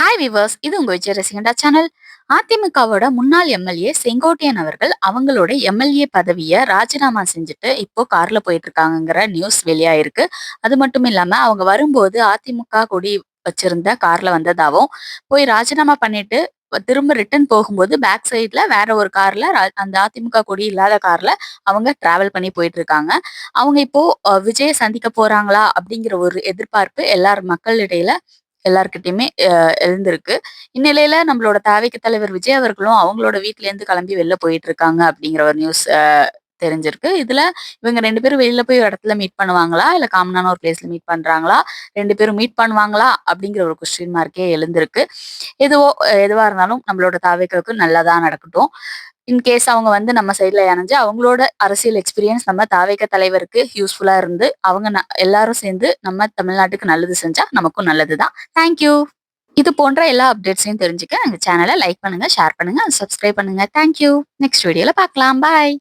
Hi viewers, இது உங்க Vijay ரசிகண்டா channel. அதிமுகவோட முன்னாள் எம்எல்ஏ செங்கோட்டையன் அவர்கள் அவங்களோட எம்எல்ஏ பதவியை ராஜினாமா செஞ்சுட்டு இப்போ கார்ல போயிட்டு இருக்காங்கங்கிற நியூஸ் வெளியாயிருக்கு. அது மட்டும் இல்லாம அவங்க வரும்போது அதிமுக கொடி வச்சிருந்த கார்ல வந்ததாவும், போய் ராஜினாமா பண்ணிட்டு திரும்ப ரிட்டர்ன் போகும்போது பேக் சைட்ல வேற ஒரு கார்ல அந்த அதிமுக கொடி இல்லாத கார்ல அவங்க டிராவல் பண்ணி போயிட்டு இருக்காங்க. அவங்க இப்போ விஜய சந்திக்க போறாங்களா அப்படிங்கிற ஒரு எதிர்பார்ப்பு மக்களிடையில எல்லார்கிட்டயுமே எழுந்திருக்கு. இந்நிலையில நம்மளோட தாவேக்கு தலைவர் விஜய் அவர்களும் அவங்களோட வீட்ல இருந்து கிளம்பி வெளில போயிட்டு இருக்காங்க அப்படிங்கிற ஒரு நியூஸ் தெரிஞ்சிருக்கு. இதுல இவங்க 2 பேரும் வெளில போய் ஒரு இடத்துல மீட் பண்ணுவாங்களா? இல்ல காமனான ஒரு பிளேஸ்ல மீட் பண்றாங்களா? 2 பேரும் மீட் பண்ணுவாங்களா? அப்படிங்கிற ஒரு கொஸ்டின் மார்க்கே எழுந்திருக்கு. எதுவா இருந்தாலும் நம்மளோட தாவேக்காவுக்கு நல்லதா நடக்கட்டும். இன்கேஸ் அவங்க வந்து நம்ம சைட்ல இணைஞ்சு அவங்களோட அரசியல் எக்ஸ்பீரியன்ஸ் நம்ம தாவேக்கா தலைவருக்கு யூஸ்ஃபுல்லா இருந்து அவங்க எல்லாரும் சேர்ந்து நம்ம தமிழ்நாட்டுக்கு நல்லது செஞ்சா நமக்கும் நல்லதுதான். Thank you. இது போன்ற எல்லா அப்டேட்ஸையும் தெரிஞ்சுக்க எங்க சேனலை லைக் பண்ணுங்க, ஷேர் பண்ணுங்க, சப்ஸ்கிரைப் பண்ணுங்க. Thank you. நெக்ஸ்ட் வீடியோல பார்க்கலாம். பாய்.